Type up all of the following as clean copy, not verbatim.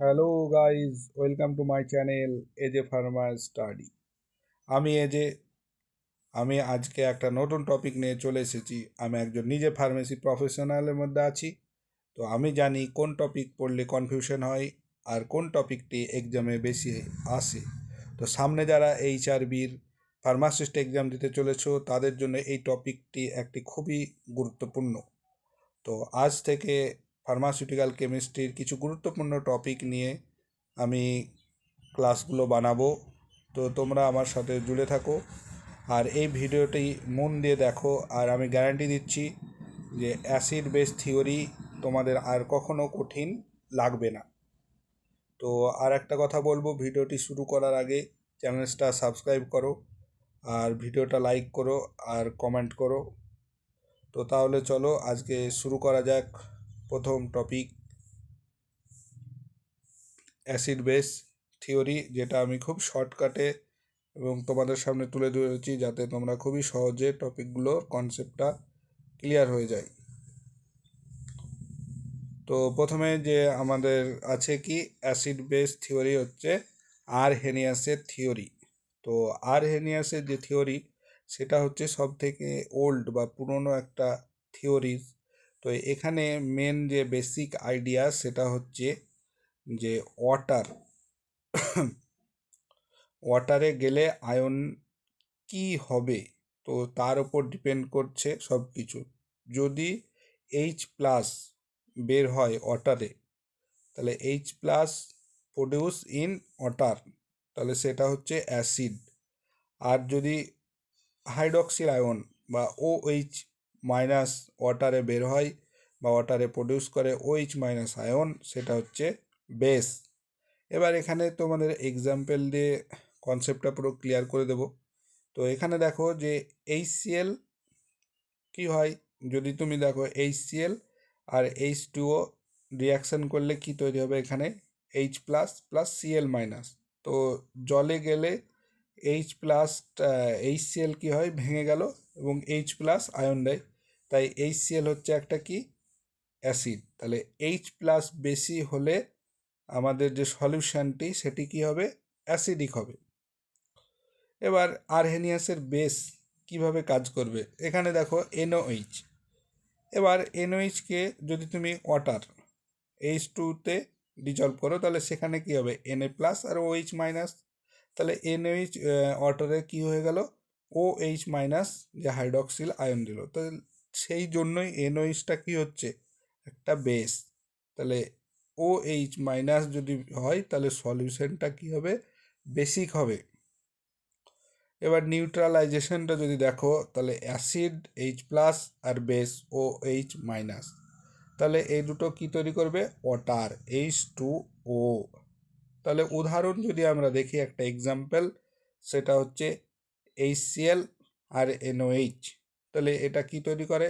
Hello guys, welcome to my channel AJ farmer study. আমি AJ আমি আজকে একটা নতুন টপিক নিয়ে চলে এসেছি। আমি একজন নিজে ফার্মেসি প্রফেশনালের মধ্যে আছি। তো আমি জানি কোন টপিক পড়লে কনফিউশন হয় আর কোন টপিকটি এক্সামে বেশি আসে। তো সামনে যারা এইচআরবির ফার্মাসিস্ট এক্সাম দিতে চলেছো তাদের জন্য এই টপিকটি একটি খুবই গুরুত্বপূর্ণ। তো আজ থেকে ফার্মাসিউটিক্যাল কেমিস্ট্রির কিছু গুরুত্বপূর্ণ টপিক নিয়ে আমি ক্লাসগুলো বানাবো। তো তোমরা আমার সাথে জুড়ে থাকো আর এই ভিডিওটি মন দিয়ে দেখো। আর আমি গ্যারান্টি দিচ্ছি যে অ্যাসিড বেস থিওরি তোমাদের আর কখনো কঠিন লাগবে না। তো আর একটা কথা বলবো, ভিডিওটি শুরু করার আগে চ্যানেলটা সাবস্ক্রাইব করো আর ভিডিওটা লাইক করো আর কমেন্ট করো। তো তাহলে চলো আজকে শুরু করা যাক। প্রথম টপিক অ্যাসিড বেস থিওরি, যেটা আমি খুব শর্টকাটে এবং তোমাদের সামনে তুলে ধরেছি যাতে তোমরা খুবই সহজে টপিকগুলোর কনসেপ্টটা ক্লিয়ার হয়ে যায়। তো প্রথমে যে আমাদের আছে কি অ্যাসিড বেস থিওরি হচ্ছে আরহেনিয়াসের থিওরি। তো আরহেনিয়াসের যে থিওরি সেটা হচ্ছে সব থেকে ওল্ড বা পুরনো একটা থিওরি। তো এখানে মেন যে বেসিক আইডিয়া সেটা হচ্ছে যে ওয়াটারে গেলে আয়ন কি হবে। তো তার উপর ডিপেন্ড করছে সব কিছু। যদি এইচ প্লাস বের হয় ওয়াটারে, তাহলে H plus produce in water, তাহলে সেটা হচ্ছে অ্যাসিড। আর যদি হাইড্রক্সিল আয়ন বা OH মাইনাস ওয়াটারে বের হয় বা ওয়াটারে প্রডিউস করে OH মাইনাস আয়ন, সেটা হচ্ছে বেস। এবার এখানে তোমাদের এক্সাম্পল দিয়ে কনসেপ্টটা পুরো ক্লিয়ার করে দেব। তো এখানে দেখো যে HCl কি হয়, যদি তুমি দেখো HCl আর H2O রিয়াকশান করলে কি তৈরি হবে, এখানে H plus plus Cl minus. তো জলে গেলে H প্লাস HCl কি হয়, ভেঙে গেল এবং H প্লাস আয়ন দেয়। তাই HCl হচ্ছে একটা কি অ্যাসিড। তাহলে H প্লাস বেশি হলে আমাদের যে সলিউশনটি সেটি কি হবে, অ্যাসিডিক হবে। এবার আরহেনিয়াসের বেস কিভাবে কাজ করবে, এখানে দেখো NOH। এবার NOHকে যদি তুমি ওয়াটার H2তে ডিজলভ করো তাহলে সেখানে কি হবে, Na প্লাস আর OH মাইনাস। তাহলে NOH ওয়াটারে কি হয়ে গেল, OH মাইনাস যে হাইড্রক্সিল আয়ন দিল। তো সেই জন্যই NOHটা কি হচ্ছে, একটা বেস। তাহলে OH মাইনাস যদি হয় তাহলে সলিউশনটা কি হবে, বেসিক হবে। এবার নিউট্রালাইজেশনটা যদি দেখো তাহলে অ্যাসিড H প্লাস আর বেস OH মাইনাস, তাহলে এই দুটো কি তৈরি করবে, ওয়াটার H2O। তাহলে উদাহরণ যদি আমরা দেখি একটা এক্সাম্পল, সেটা হচ্ছে HCl আর NOH। তাহলে এটা কি তৈরি করে,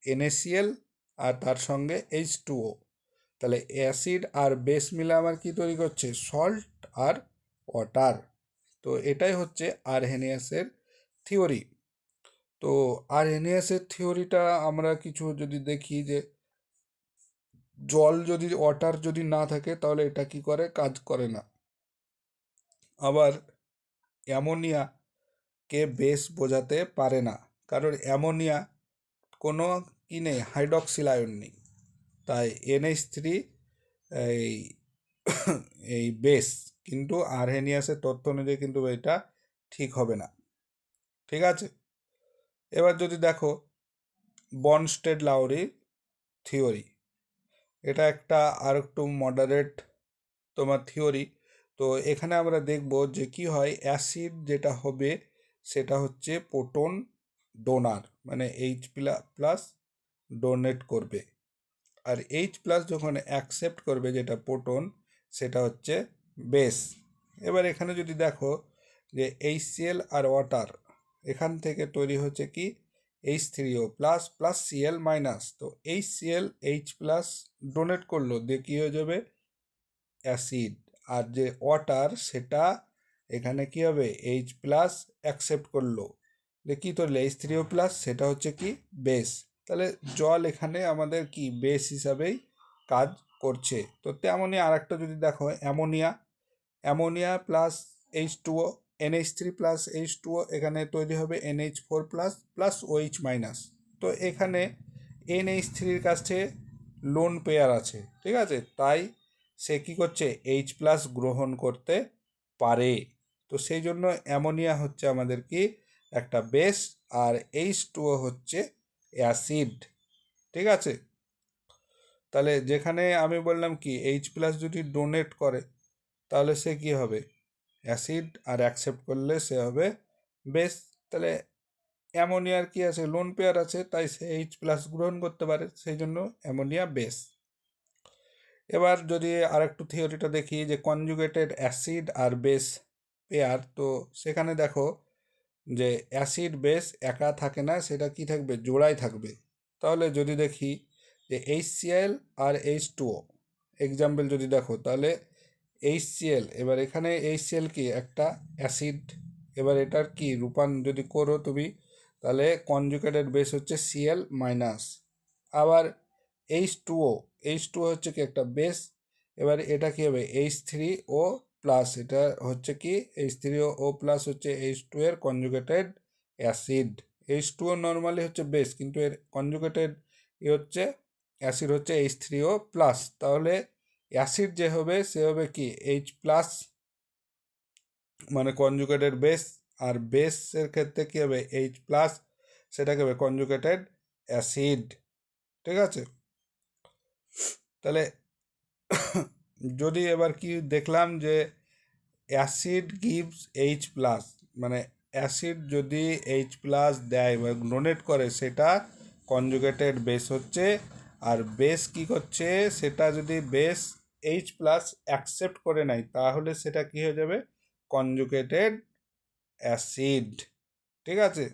NaCl আর তার সঙ্গে H2O। তাহলে অ্যাসিড আর বেস মিলে আমার কি তৈরি করছে, সল্ট আর ওয়াটার। তো এটাই হচ্ছে আরহেনিয়াসের থিওরি। তো আরহেনিয়াসের থিওরিটা আমরা কিছু যদি দেখি যে জল যদি ওয়াটার যদি না থাকে তাহলে এটা কি করে, কাজ করে না। আবার অ্যামোনিয়াকে বেস বোঝাতে পারে না, কারণ অ্যামোনিয়া কোনো কি নেই, হাইড্রক্সিল আয়ন নেই। তাই NH3 এই এই বেস, কিন্তু আরহেনিয়াসের তথ্য অনুযায়ী কিন্তু এটা ঠিক হবে না। ঠিক আছে। এবার যদি দেখো বনস্টেড লাউরি থিওরি, এটা একটা আর একটু মডারেট তোমার থিওরি। তো এখানে আমরা দেখব যে কি হয়, অ্যাসিড যেটা হবে সেটা হচ্ছে প্রোটন ডোনার, মানে H প্লাস ডোনেট করবে। আর H প্লাস যখন অ্যাকসেপ্ট করবে যেটা প্রোটন, সেটা হচ্ছে বেস। এবার এখানে যদি দেখো যে HCl আর ওয়াটার, এখান থেকে তৈরি হচ্ছে কি H3O plus plus Cl minus. তো HCl H প্লাস ডোনেট করলো দিয়ে কী হয়ে যাবে, অ্যাসিড। আর যে ওয়াটার সেটা এখানে কি হবে, H প্লাস অ্যাকসেপ্ট করলো যে কী তৈরি H3O প্লাস, সেটা হচ্ছে কি বেস। তাহলে জল এখানে আমাদের কি বেস হিসাবেই কাজ করছে। তো তেমনই আর একটা যদি দেখো ammonia plus H2O, NH3 plus H2O, এখানে তৈরি হবে NH4 plus plus OH minus. তো এখানে NH3-র কাছে লোন পেয়ার আছে, ঠিক আছে, তাই সে কী করছে, H প্লাস গ্রহণ করতে পারে। তো সেই জন্য অ্যামোনিয়া হচ্ছে আমাদের কি একটা বেস, আর H2O হচ্ছে অ্যাসিড, ঠিক আছে। তাহলে যেখানে আমি বললাম কি H প্লাস যদি ডোনেট করে তাহলে সে কি হবে অ্যাসিড, আর অ্যাকসেপ্ট করলে সে হবে বেস। তাহলে অ্যামোনিয়ার কি আছে, লোন পেয়ার আছে, তাই সে H প্লাস গ্রহণ করতে পারে, সেই জন্য অ্যামোনিয়া বেস। এবার যদি আরেকটু থিওরিটা দেখি যে কনজুগেটেড অ্যাসিড আর বেস পেয়ার, তো সেখানে দেখো যে অ্যাসিড বেস একা থাকে না, সেটা কি থাকবে, জোড়ায় থাকবে। তাহলে যদি দেখি যে HCl আর H2O এক্সাম্পল যদি দেখো, তাহলে HCl, এবার এখানে HCl কি একটা অ্যাসিড, এবার এটার কি যদি করো তুমি, তাহলে কনজুগেটেড বেস হচ্ছে Cl মাইনাস। আবার H2O হচ্ছে কি একটা বেস, এবার এটা কি হবে H3O প্লাস, এটা হচ্ছে কি H3O প্লাস হচ্ছে H2 এর কনজুগেটেড অ্যাসিড। H2O নর্মালি হচ্ছে বেস, কিন্তু এর কনজুগেটেড হচ্ছে অ্যাসিড হচ্ছে H3O প্লাস। তাহলে অ্যাসিড যে হবে সে হবে কি H প্লাস, মানে কনজুগেটেড বেস, আর বেসের ক্ষেত্রে কি হবে H প্লাস, সেটাকে হবে কনজুগেটেড অ্যাসিড, ঠিক আছে। তাহলে যদি এবার কি দেখলাম যে অ্যাসিড গিভস H প্লাস, মানে অ্যাসিড যদি H প্লাস দেয় বা ডোনেট করে, সেটা কনজুগেটেড বেস হচ্ছে। আর বেস কি করছে, সেটা যদি বেস H প্লাস অ্যাকসেপ্ট করে নেয় তাহলে সেটা কি হয়ে যাবে, কনজুগেটেড অ্যাসিড, ঠিক আছে।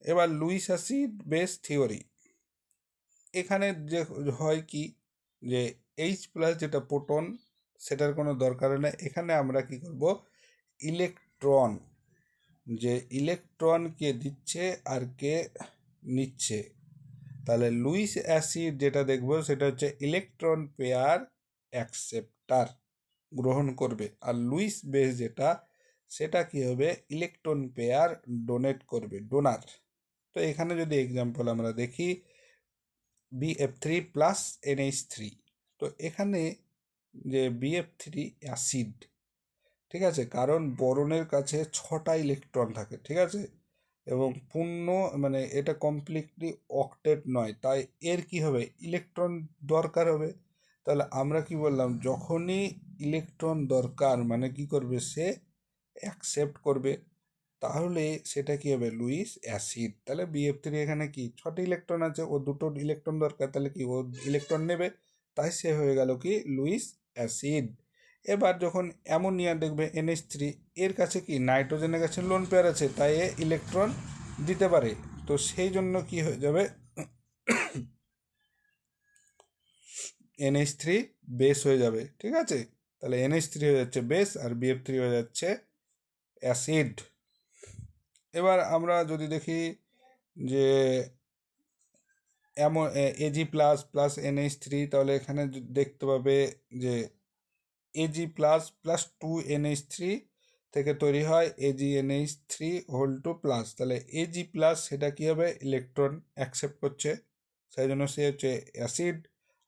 এবার লুইস অ্যাসিড বেস থিওরি, এখানে যে হয় কি যে H প্লাস যেটা প্রোটন, সেটার কোনো দরকার নেই। এখানে আমরা কি করব, ইলেকট্রন, যে ইলেকট্রনকে দিচ্ছে আর কে নিচ্ছে, তাহলে লুইস অ্যাসিড যেটা দেখব সেটা হচ্ছে ইলেকট্রন পেয়ার অ্যাকসেপ্টার, গ্রহণ করবে। আর লুইস বেস যেটা, সেটা কি হবে, ইলেকট্রন পেয়ার ডোনেট করবে, ডোনার। তো এখানে যদি এক্সাম্পল আমরা দেখি BF3 প্লাস NH3, তো এখানে যে BF3 অ্যাসিড, ঠিক আছে, কারণ বোরনের কাছে 6টা ইলেকট্রন থাকে, ঠিক আছে, এবং পূর্ণ মানে এটা কমপ্লিটলি অক্টেট নয়, তাই এর কি হবে, ইলেকট্রন দরকার হবে। তাহলে আমরা কি বললাম, যখনই ইলেকট্রন দরকার মানে কি করবে, সে অ্যাকসেপ্ট করবে, তাহলে সেটা কি হবে, লুইস অ্যাসিড। তাহলে BF3 এখানে কি 6টি ইলেকট্রন আছে, ও 2টো ইলেকট্রন দরকার, তাহলে কি ও ইলেকট্রন নেবে, তাই সে হয়ে গেল কি লুইস অ্যাসিড। এবার যখন অ্যামোনিয়া দেখবে NH3, এর কাছে কি নাইট্রোজেনের কাছে লোন পেয়ার আছে, তাই এ ইলেকট্রন দিতে পারে, তো সেই জন্য কি হয়ে যাবে, NH3 বেস হয়ে যাবে, ঠিক আছে। তাহলে NH3 হয়ে যাচ্ছে বেস, আর BF3 হয়ে যাচ্ছে অ্যাসিড। এবার আমরা যদি দেখি যে এমন Ag প্লাস প্লাস NH3, তাহলে এখানে দেখতে পাবে যে Ag প্লাস প্লাস 2NH3 থেকে তৈরি হয় AgNH3 হোল টু প্লাস। তাহলে Ag প্লাস সেটা কী হবে, ইলেকট্রন অ্যাকসেপ্ট করছে, সেই জন্য সে হচ্ছে অ্যাসিড।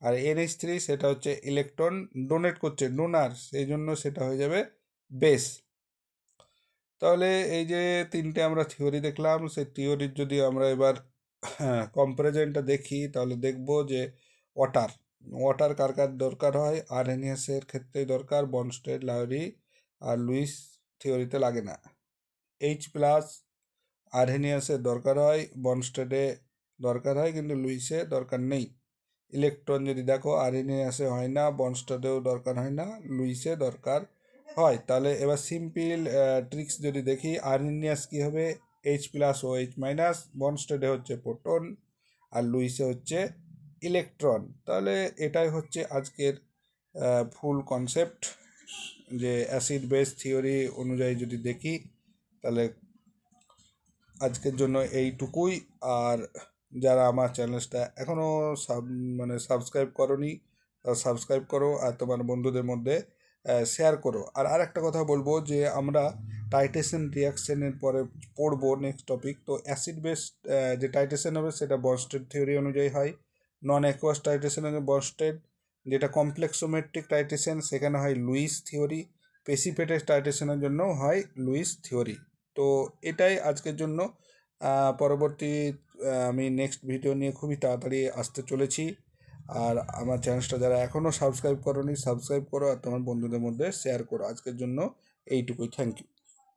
আর NH3 সেটা হচ্ছে ইলেকট্রন ডোনেট করছে, ডোনার, সেই জন্য সেটা হয়ে যাবে বেস। তাহলে এই যে তিনটে আমরা থিওরি দেখলাম, সেই থিওরির যদি আমরা এবার কম্পারিজনটা দেখি, তাহলে দেখব যে ওয়াটার কার কার দরকার হয়, আরহেনিয়াসের ক্ষেত্রেই দরকার, বনস্টেড, লাউরি আর লুইস থিওরিতে লাগে না। H প্লাস আরহেনিয়াসের দরকার হয়, বনস্টেডে দরকার হয়, কিন্তু লুইসে দরকার নেই। ইলেকট্রন যদি দেখো আরহেনিয়াসে হয় না, বনস্টেডেও দরকার হয় না, লুইসে দরকার হয়। তাহলে এবার সিম্পল ট্রিক্স যদি দেখি, আরহেনিয়াস কী হবে, H প্লাস ও H মাইনাস, বনস্টেডে হচ্ছে প্রোটন, আর লুইসে হচ্ছে ইলেকট্রন। তাহলে এটাই হচ্ছে আজকের ফুল কনসেপ্ট, যে অ্যাসিড বেস থিওরি অনুযায়ী যদি দেখি, তাহলে আজকের জন্য এইটুকুই। আর যারা আমার চ্যানেলটা এখনও সাবস্ক্রাইব করনি, সাবস্ক্রাইব করো আর তোমার বন্ধুদের মধ্যে শেয়ার করো। আর একটা কথা বলবো যে আমরা টাইটেশন রিয়াকশনের পরে পড়বো নেক্সট টপিক। তো অ্যাসিড বেস যে টাইটেশন হবে সেটা বনস্টেড থিওরি অনুযায়ী হয়। নন অ্যাকুয়াস টাইটেশন হচ্ছে বনস্টেড। যেটা কমপ্লেক্সোমেট্রিক টাইটেশন সেখানে হয় লুইস থিওরি। পেসিফেটেড টাইটেশনের জন্যও হয় লুইস থিওরি। তো এটাই আজকের জন্য। পরবর্তী আমি নেক্সট ভিডিও নিয়ে খুবই তাড়াতাড়ি আসতে চলেছি। আর আমার চ্যানেলটা যারা এখনও সাবস্ক্রাইব করোনি সাবস্ক্রাইব করো আর তোমার বন্ধুদের মধ্যে শেয়ার করো। আজকের জন্য এইটুকুই, থ্যাংক ইউ।